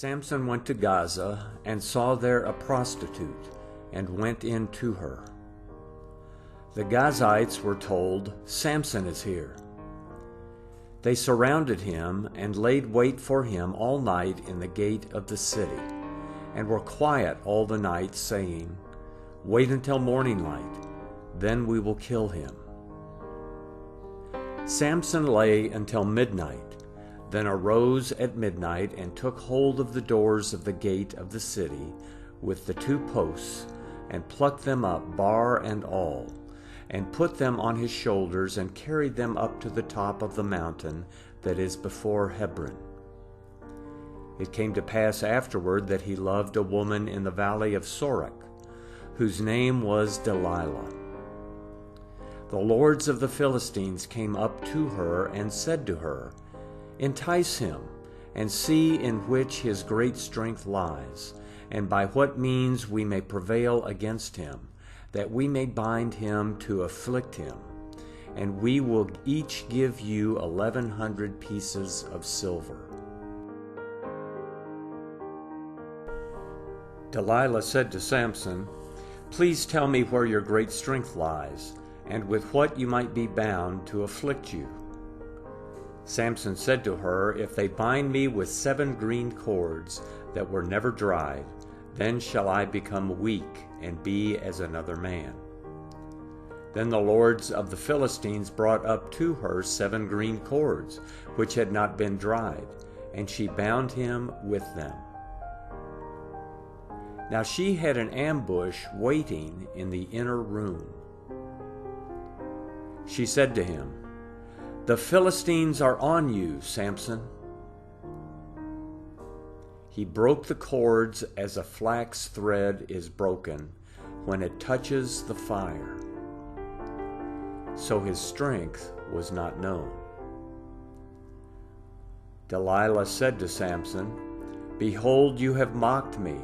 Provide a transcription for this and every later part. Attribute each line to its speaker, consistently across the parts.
Speaker 1: Samson went to Gaza and saw there a prostitute and went in to her. The Gazites were told, "Samson is here." They surrounded him and laid wait for him all night in the gate of the city, and were quiet all the night, saying, "Wait until morning light, then we will kill him." Samson lay until midnight, then arose at midnight and took hold of the doors of the gate of the city with the two posts, and plucked them up, bar and all, and put them on his shoulders, and carried them up to the top of the mountain that is before Hebron. It came to pass afterward that he loved a woman in the valley of Sorek, whose name was Delilah. The lords of the Philistines came up to her and said to her, "Entice him, and see in which his great strength lies, and by what means we may prevail against him, that we may bind him to afflict him, and we will each give you 1,100 pieces of silver." Delilah said to Samson, "Please tell me where your great strength lies, and with what you might be bound to afflict you." Samson said to her, "If they bind me with 7 green cords that were never dried, then shall I become weak and be as another man." Then the lords of the Philistines brought up to her 7 green cords, which had not been dried, and she bound him with them. Now she had an ambush waiting in the inner room. She said to him, "The Philistines are on you, Samson." He broke the cords as a flax thread is broken when it touches the fire. So his strength was not known. Delilah said to Samson, "Behold, you have mocked me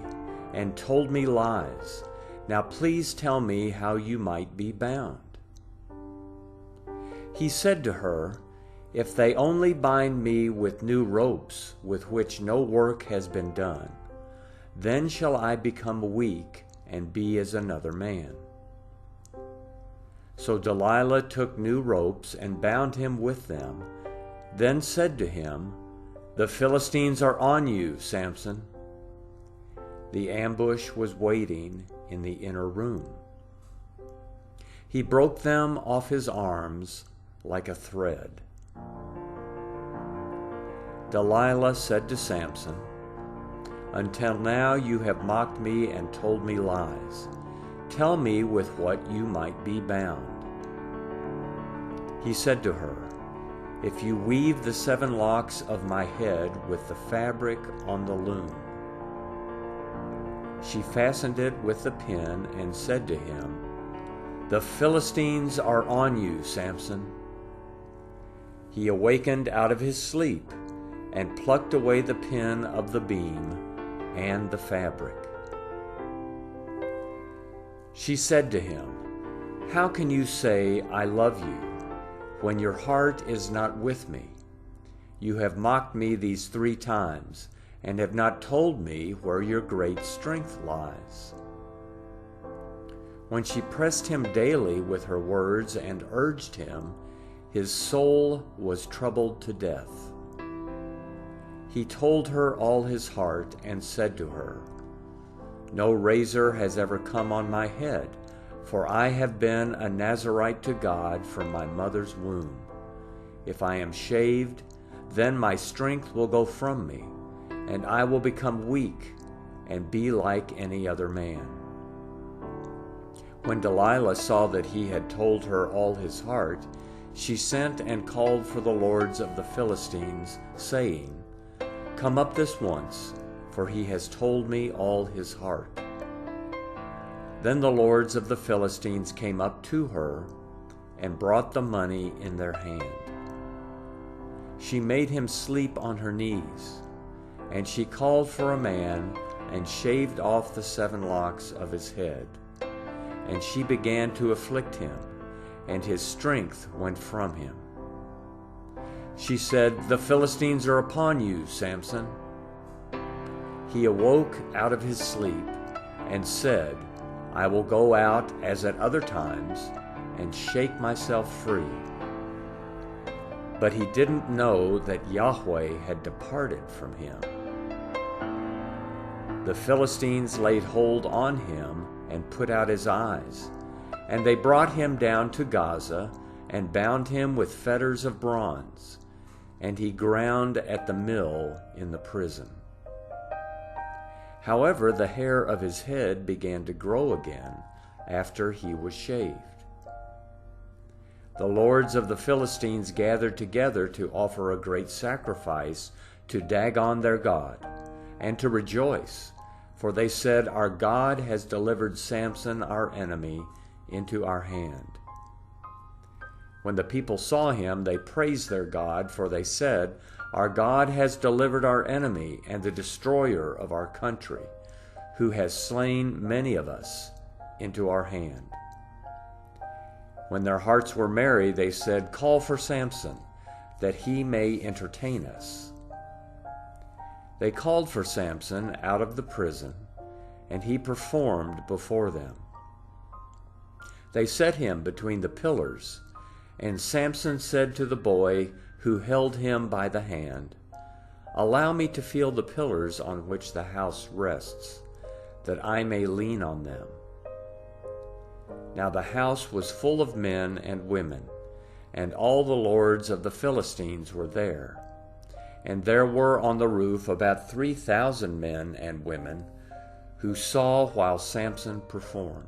Speaker 1: and told me lies. Now please tell me how you might be bound." He said to her, "If they only bind me with new ropes with which no work has been done, then shall I become weak and be as another man." So Delilah took new ropes and bound him with them, then said to him, "The Philistines are on you, Samson." The ambush was waiting in the inner room. He broke them off his arms like a thread. Delilah said to Samson, "Until now you have mocked me and told me lies. Tell me with what you might be bound." He said to her, "If you weave the 7 locks of my head with the fabric on the loom." She fastened it with the pin and said to him, "The Philistines are on you, Samson." He awakened out of his sleep and plucked away the pin of the beam and the fabric. She said to him, "How can you say, 'I love you,' when your heart is not with me? You have mocked me these 3 times, and have not told me where your great strength lies." When she pressed him daily with her words and urged him, his soul was troubled to death. He told her all his heart and said to her, "No razor has ever come on my head, for I have been a Nazirite to God from my mother's womb. If I am shaved, then my strength will go from me, and I will become weak and be like any other man." When Delilah saw that he had told her all his heart, she sent and called for the lords of the Philistines, saying, "Come up this once, for he has told me all his heart." Then the lords of the Philistines came up to her and brought the money in their hand. She made him sleep on her knees, and she called for a man and shaved off the 7 locks of his head. And she began to afflict him, and his strength went from him. She said, "The Philistines are upon you, Samson." he awoke out of his sleep and said, I will go out as at other times and shake myself free. But he didn't know that Yahweh had departed from him. The Philistines laid hold on him and put out his eyes, and they brought him down to Gaza and bound him with fetters of bronze, and he ground at the mill in the prison. However, the hair of his head began to grow again after he was shaved. The lords of the Philistines gathered together to offer a great sacrifice to Dagon their god, and to rejoice, for they said, Our God has delivered Samson our enemy into our hand. When the people saw him, they praised their God, for they said, Our God has delivered our enemy and the destroyer of our country, who has slain many of us, into our hand. When their hearts were merry, they said, Call for Samson, that he may entertain us. They called for Samson out of the prison, and he performed before them. They set him between the pillars, and Samson said to the boy who held him by the hand, Allow me to feel the pillars on which the house rests, that I may lean on them. Now the house was full of men and women, and all the lords of the Philistines were there. And there were on the roof about 3,000 men and women who saw while Samson performed.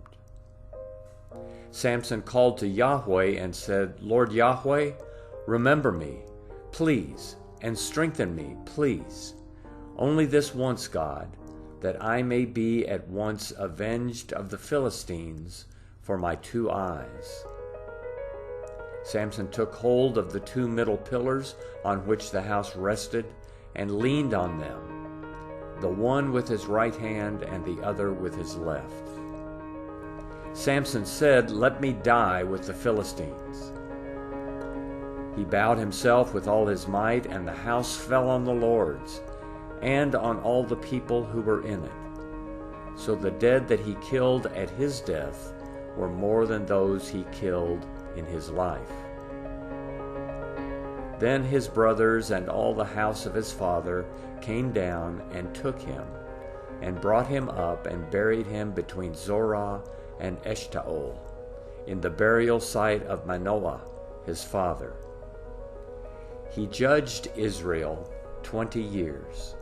Speaker 1: Samson called to Yahweh and said, Lord Yahweh, remember me, please, and strengthen me, please. Only this once, God, that I may be at once avenged of the Philistines for my 2 eyes. Samson took hold of the 2 middle pillars on which the house rested and leaned on them, the one with his right hand and the other with his left. Samson said, Let me die with the Philistines. He bowed himself with all his might, and the house fell on the lords and on all the people who were in it. So the dead that he killed at his death were more than those he killed in his life. Then his brothers and all the house of his father came down and took him, and brought him up and buried him between Zorah and Eshtaol, in the burial site of Manoah, his father. He judged Israel 20 years.